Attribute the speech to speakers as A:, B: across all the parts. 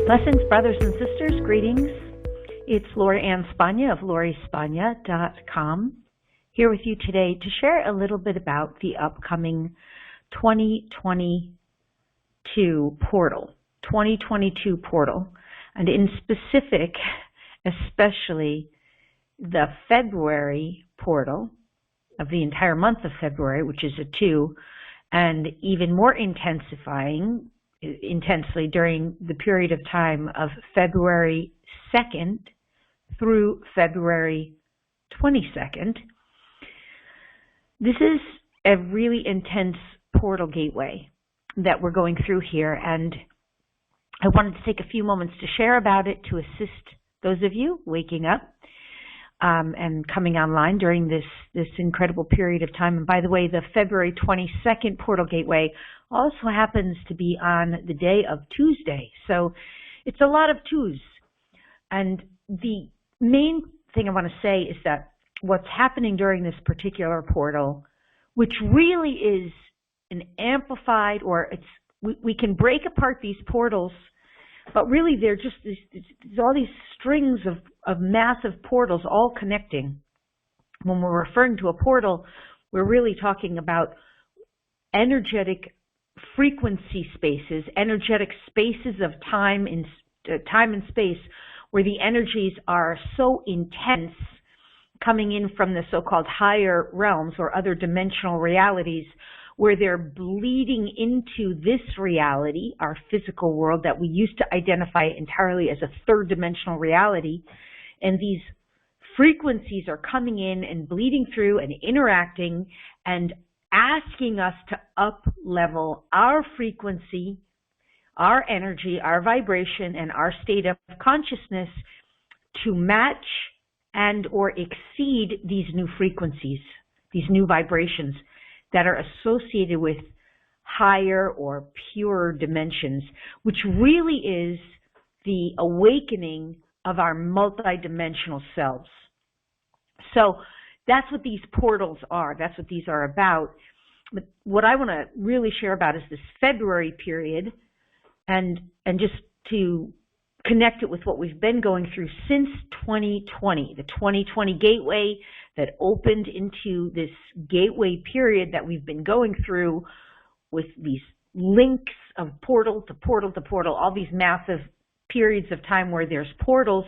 A: Blessings, brothers and sisters. Greetings. It's Lori Ann Spagna of LoriSpagna.com here with you today to share a little bit about the upcoming 2022 portal, and in specific, especially the February portal of the entire month of February, which is a 2, and even more intensely during the period of time of February 2nd through February 22nd. This is a really intense portal gateway that we're going through here, and I wanted to take a few moments to share about it to assist those of you waking up and coming online during this incredible period of time. And by the way, the February 22nd portal gateway also happens to be on the day of Tuesday. So it's a lot of twos. And the main thing I want to say is that what's happening during this particular portal, which really is an amplified, or we can break apart these portals, but really they're just there's all these strings of massive portals all connecting. When we're referring to a portal, we're really talking about energetic frequency spaces, energetic spaces of time and space, where the energies are so intense, coming in from the so-called higher realms or other dimensional realities, where they're bleeding into this reality, our physical world that we used to identify entirely as a third dimensional reality. And these frequencies are coming in and bleeding through and interacting and asking us to up-level our frequency, our energy, our vibration, and our state of consciousness to match and or exceed these new frequencies, these new vibrations that are associated with higher or pure dimensions, which really is the awakening of our multidimensional selves. So that's what these portals are. That's what these are about. But what I want to really share about is this February period, and just to connect it with what we've been going through since 2020, the 2020 gateway that opened into this gateway period that we've been going through with these links of portal to portal to portal, all these massive periods of time where there's portals.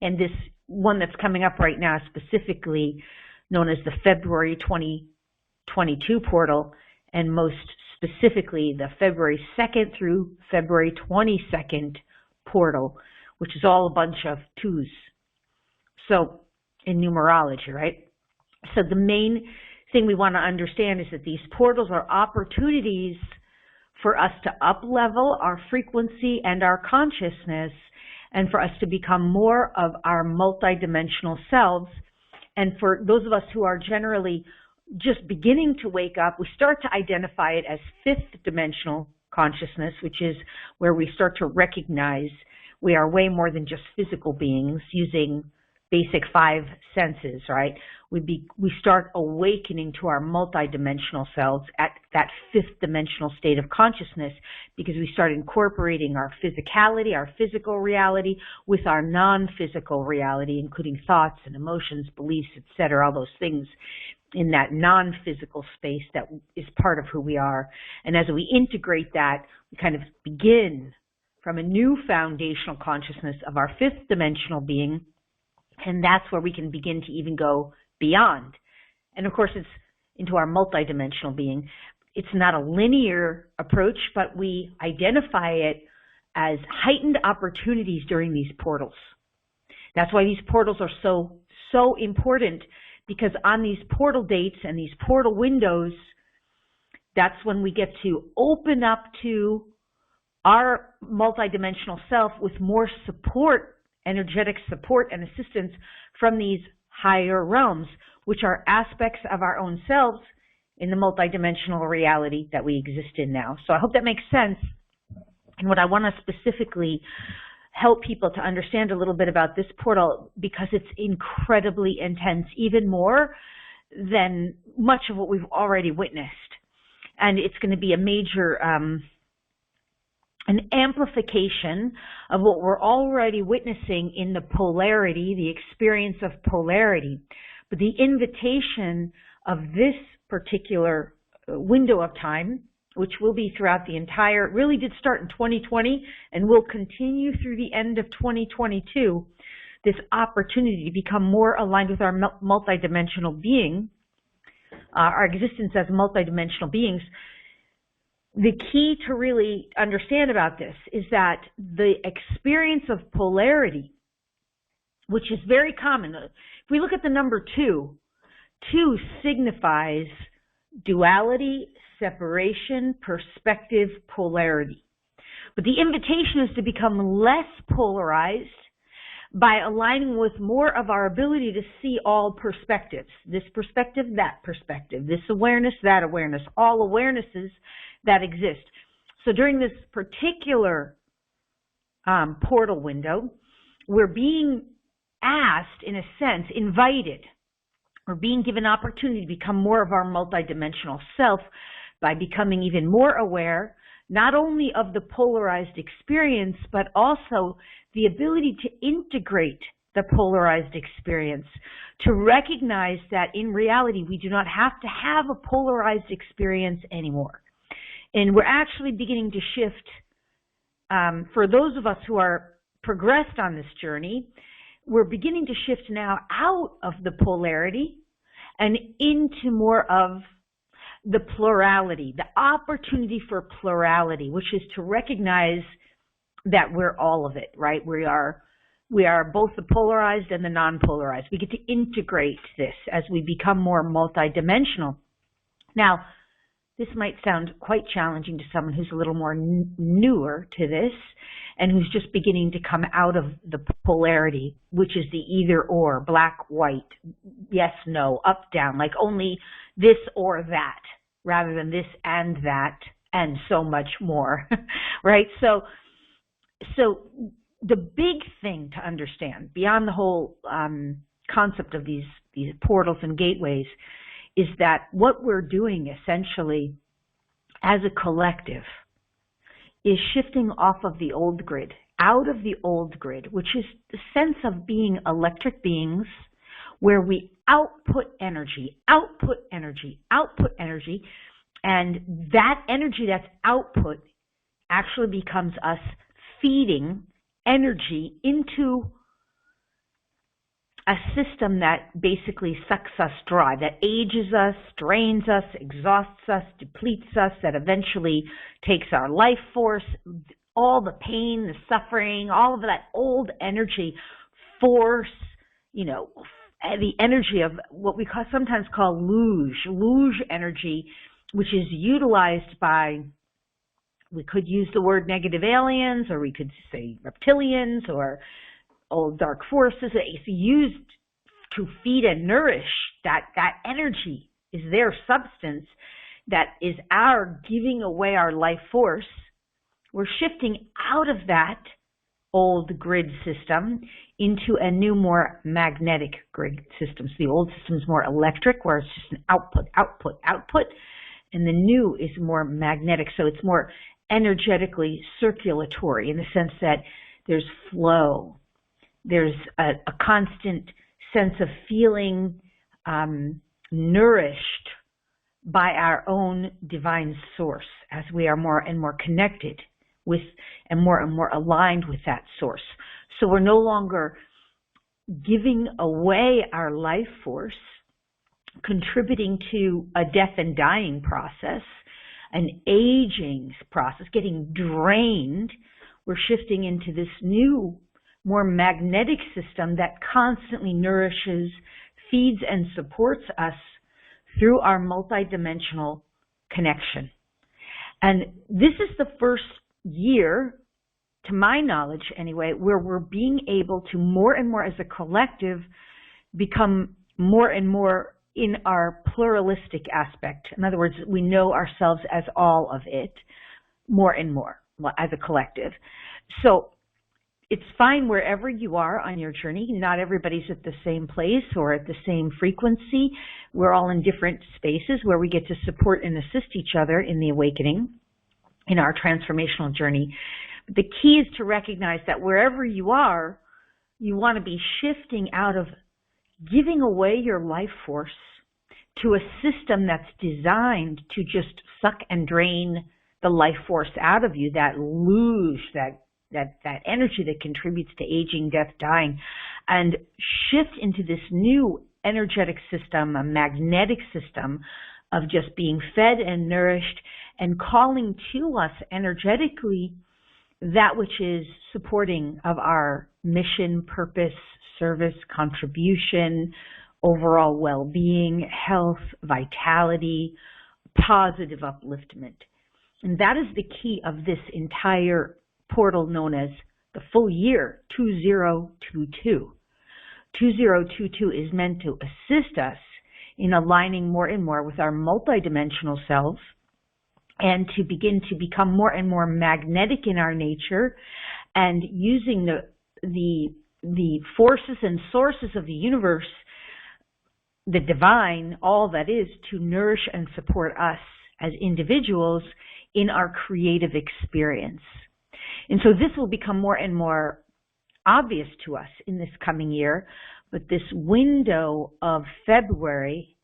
A: And this one that's coming up right now, specifically known as the February 2022 portal, and most specifically the February 2nd through February 22nd portal, which is all a bunch of 2s. So in numerology, right? So the main thing we want to understand is that these portals are opportunities for us to up-level our frequency and our consciousness, and for us to become more of our multidimensional selves. And for those of us who are generally just beginning to wake up, we start to identify it as 5th dimensional consciousness, which is where we start to recognize we are way more than just physical beings using basic 5 senses, right? We start awakening to our multidimensional selves at that 5th dimensional state of consciousness, because we start incorporating our physicality, our physical reality, with our non-physical reality, including thoughts and emotions, beliefs, etc., all those things in that non-physical space that is part of who we are. And as we integrate that, we kind of begin from a new foundational consciousness of our 5th dimensional being, and that's where we can begin to even go beyond. And of course, it's into our multidimensional being. It's not a linear approach, but we identify it as heightened opportunities during these portals. That's why these portals are so important, because on these portal dates and these portal windows, that's when we get to open up to our multidimensional self with more support, energetic support and assistance from these higher realms, which are aspects of our own selves in the multidimensional reality that we exist in now. So I hope that makes sense. And what I want to specifically help people to understand a little bit about this portal, because it's incredibly intense, even more than much of what we've already witnessed. And it's going to be a major an amplification of what we're already witnessing in the polarity, the experience of polarity. But the invitation of this particular window of time, which will be throughout the entire, it really did start in 2020 and will continue through the end of 2022, this opportunity to become more aligned with our multidimensional being, our existence as multidimensional beings. The key to really understand about this is that the experience of polarity, which is very common. If we look at the number 2, 2 signifies duality, separation, perspective, polarity. But the invitation is to become less polarized by aligning with more of our ability to see all perspectives. This perspective, that perspective, this awareness, that awareness, all awarenesses that exist. So during this particular portal window, we're being asked, in a sense, invited, or being given opportunity to become more of our multidimensional self by becoming even more aware, not only of the polarized experience, but also the ability to integrate the polarized experience, to recognize that in reality we do not have to have a polarized experience anymore. And we're actually beginning to shift, for those of us who are progressed on this journey, we're beginning to shift now out of the polarity and into more of the plurality, the opportunity for plurality, which is to recognize that we're all of it, right? We are both the polarized and the non-polarized. We get to integrate this as we become more multidimensional. Now, this might sound quite challenging to someone who's a little more newer to this and who's just beginning to come out of the polarity, which is the either or, black, white, yes, no, up, down, like only this or that, rather than this and that and so much more, right? So the big thing to understand beyond the whole concept of these portals and gateways is that what we're doing essentially as a collective is shifting off of the old grid, out of the old grid, which is the sense of being electric beings where we output energy, and that energy that's output actually becomes us feeding energy into a system that basically sucks us dry, that ages us, drains us, exhausts us, depletes us, that eventually takes our life force, all the pain, the suffering, all of that old energy, force, the energy of what we sometimes call luge energy, which is utilized by, we could use the word negative aliens, or we could say reptilians, or old dark forces. It's used to feed and nourish that energy is their substance, that is our giving away our life force. We're shifting out of that old grid system into a new, more magnetic grid system. So the old system is more electric, where it's just an output, and the new is more magnetic. So it's more energetically circulatory in the sense that there's flow. There's a constant sense of feeling nourished by our own divine source as we are more and more connected with and more aligned with that source. So we're no longer giving away our life force, contributing to a death and dying process, an aging process, getting drained. We're shifting into this new, more magnetic system that constantly nourishes, feeds, and supports us through our multidimensional connection. And this is the first year, to my knowledge anyway, where we're being able to more and more as a collective become more and more in our pluralistic aspect. In other words, we know ourselves as all of it more and more as a collective. So it's fine wherever you are on your journey. Not everybody's at the same place or at the same frequency. We're all in different spaces where we get to support and assist each other in the awakening. in our transformational journey. The key is to recognize that wherever you are, you want to be shifting out of giving away your life force to a system that's designed to just suck and drain the life force out of you, that luge, that energy that contributes to aging, death, dying, and shift into this new energetic system, a magnetic system of just being fed and nourished and calling to us energetically that which is supporting of our mission, purpose, service, contribution, overall well-being, health, vitality, positive upliftment. And that is the key of this entire portal known as the full year 2022. 2022 is meant to assist us in aligning more and more with our multidimensional selves and to begin to become more and more magnetic in our nature and using the forces and sources of the universe, the divine, all that is, to nourish and support us as individuals in our creative experience. And so this will become more and more obvious to us in this coming year, but this window of February,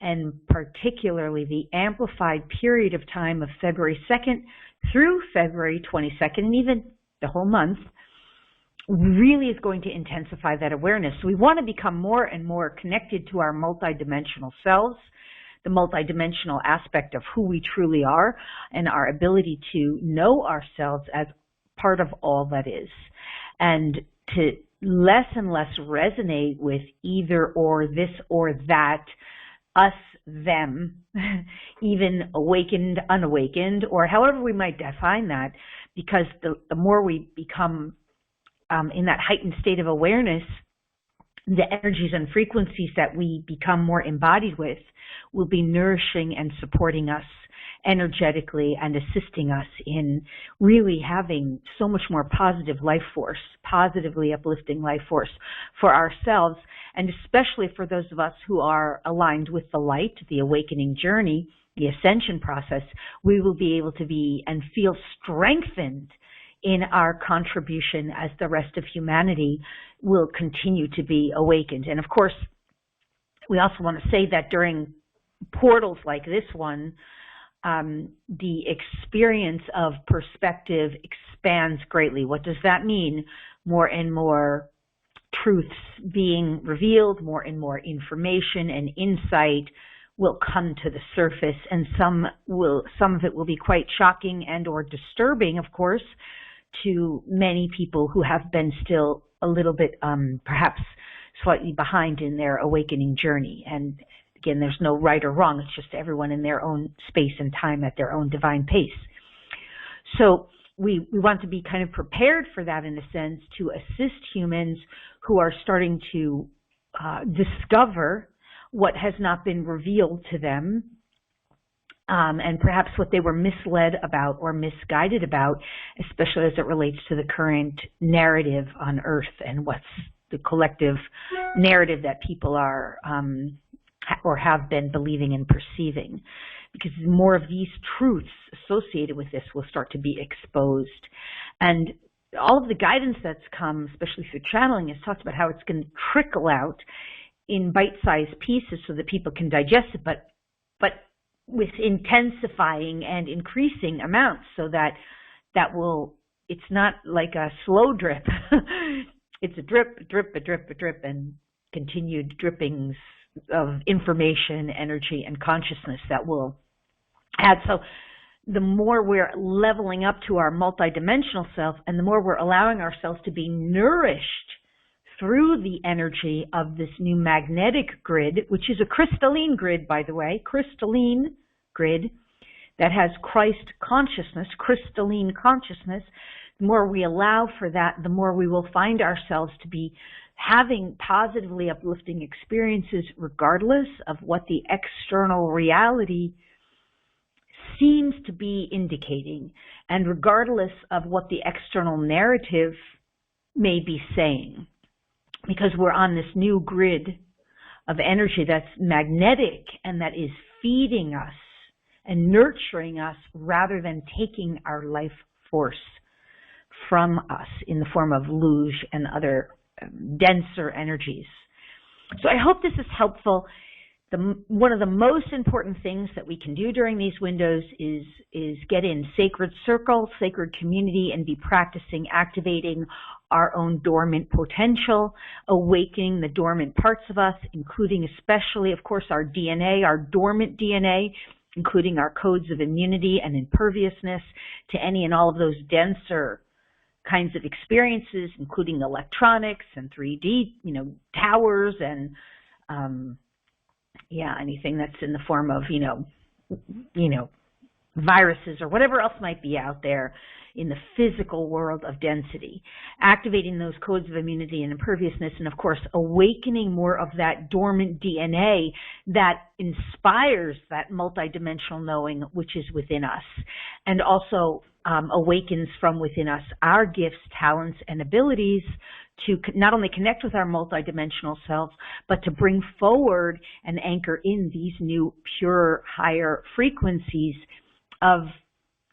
A: and particularly the amplified period of time of February 2nd through February 22nd, and even the whole month, really is going to intensify that awareness. So we want to become more and more connected to our multidimensional selves, the multidimensional aspect of who we truly are, and our ability to know ourselves as part of all that is, and to less and less resonate with either or, this or that, us, them, even awakened, unawakened, or however we might define that, because the more we become in that heightened state of awareness, the energies and frequencies that we become more embodied with will be nourishing and supporting us energetically and assisting us in really having so much more positive life force, positively uplifting life force for ourselves, and especially for those of us who are aligned with the light, the awakening journey, the ascension process. We will be able to be and feel strengthened in our contribution as the rest of humanity will continue to be awakened. And of course, we also want to say that during portals like this one, the experience of perspective expands greatly. What does that mean? More and more truths being revealed, more and more information and insight will come to the surface, and some of it will be quite shocking and or disturbing, of course, to many people who have been still a little bit perhaps slightly behind in their awakening journey. And again, there's no right or wrong. It's just everyone in their own space and time at their own divine pace. So we want to be kind of prepared for that, in a sense, to assist humans who are starting to discover what has not been revealed to them, and perhaps what they were misled about or misguided about, especially as it relates to the current narrative on Earth and what's the collective narrative that people are or have been believing and perceiving. Because more of these truths associated with this will start to be exposed. And all of the guidance that's come, especially through channeling, has talked about how it's going to trickle out in bite-sized pieces so that people can digest it, but with intensifying and increasing amounts, so that it's not like a slow drip. It's a drip, a drip, a drip, a drip, and continued drippings of information, energy, and consciousness that will add. So the more we're leveling up to our multidimensional self, and the more we're allowing ourselves to be nourished through the energy of this new magnetic grid, which is a crystalline grid, by the way, crystalline grid that has Christ consciousness, crystalline consciousness. The more we allow for that, the more we will find ourselves to be having positively uplifting experiences regardless of what the external reality seems to be indicating, and regardless of what the external narrative may be saying, because we're on this new grid of energy that's magnetic and that is feeding us and nurturing us rather than taking our life force from us in the form of luge and other denser energies. So I hope this is helpful. One of the most important things that we can do during these windows is get in sacred circle, sacred community, and be practicing activating our own dormant potential, awakening the dormant parts of us, including especially, of course, our DNA, our dormant DNA, including our codes of immunity and imperviousness to any and all of those denser kinds of experiences, including electronics and 3D, towers and anything that's in the form of, viruses or whatever else might be out there in the physical world of density. Activating those codes of immunity and imperviousness, and of course, awakening more of that dormant DNA that inspires that multidimensional knowing which is within us, and also awakens from within us our gifts, talents, and abilities to not only connect with our multidimensional selves, but to bring forward and anchor in these new, pure, higher frequencies of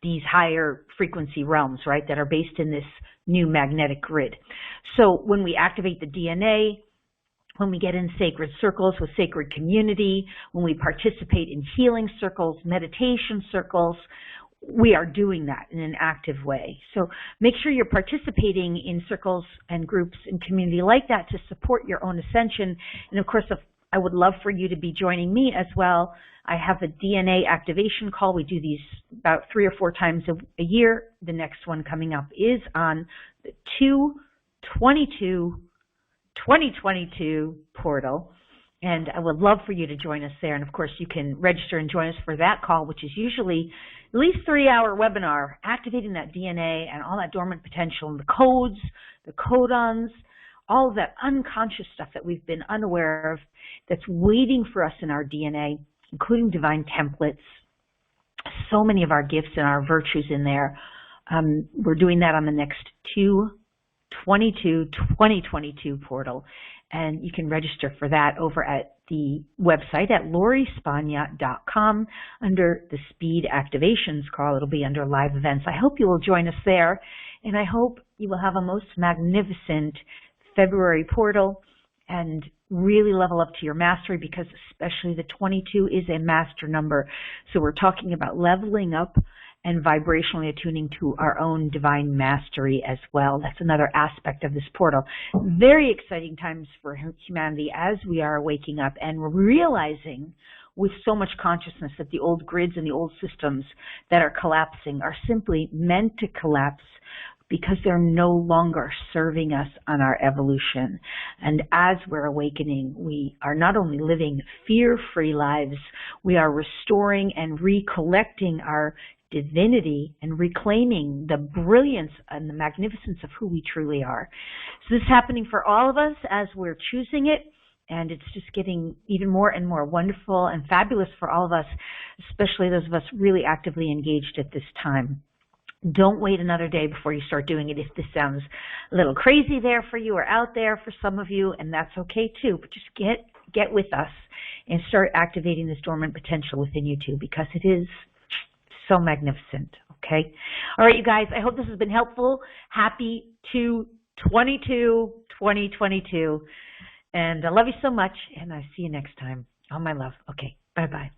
A: these higher frequency realms, right, that are based in this new magnetic grid. So when we activate the DNA, when we get in sacred circles with sacred community, when we participate in healing circles, meditation circles, we are doing that in an active way. So make sure you're participating in circles and groups and community like that to support your own ascension. And of course, I would love for you to be joining me as well. I have a DNA activation call. We do these about 3 or 4 times a year. The next one coming up is on the 2/22/2022 portal. And I would love for you to join us there. And of course, you can register and join us for that call, which is usually at least 3-hour webinar, activating that DNA and all that dormant potential and the codes, the codons, all of that unconscious stuff that we've been unaware of that's waiting for us in our DNA, including divine templates, so many of our gifts and our virtues in there. We're doing that on the next 2/22/2022 portal. And you can register for that over at the website at lauriespagna.com under the Speed Activations call. It'll be under live events. I hope you will join us there, and I hope you will have a most magnificent February portal and really level up to your mastery, because especially the 22 is a master number. So we're talking about leveling up and vibrationally attuning to our own divine mastery as well. That's another aspect of this portal. Very exciting times for humanity as we are waking up and realizing with so much consciousness that the old grids and the old systems that are collapsing are simply meant to collapse because they're no longer serving us on our evolution. And as we're awakening, we are not only living fear-free lives, we are restoring and recollecting our divinity and reclaiming the brilliance and the magnificence of who we truly are. So this is happening for all of us as we're choosing it, and it's just getting even more and more wonderful and fabulous for all of us, especially those of us really actively engaged at this time. Don't wait another day before you start doing it if this sounds a little crazy there for you or out there for some of you, and that's okay too. But just get with us and start activating this dormant potential within you too, because it is so magnificent, okay? All right, you guys, I hope this has been helpful. Happy 2/22/2022. And I love you so much, and I see you next time. All my love. Okay, bye-bye.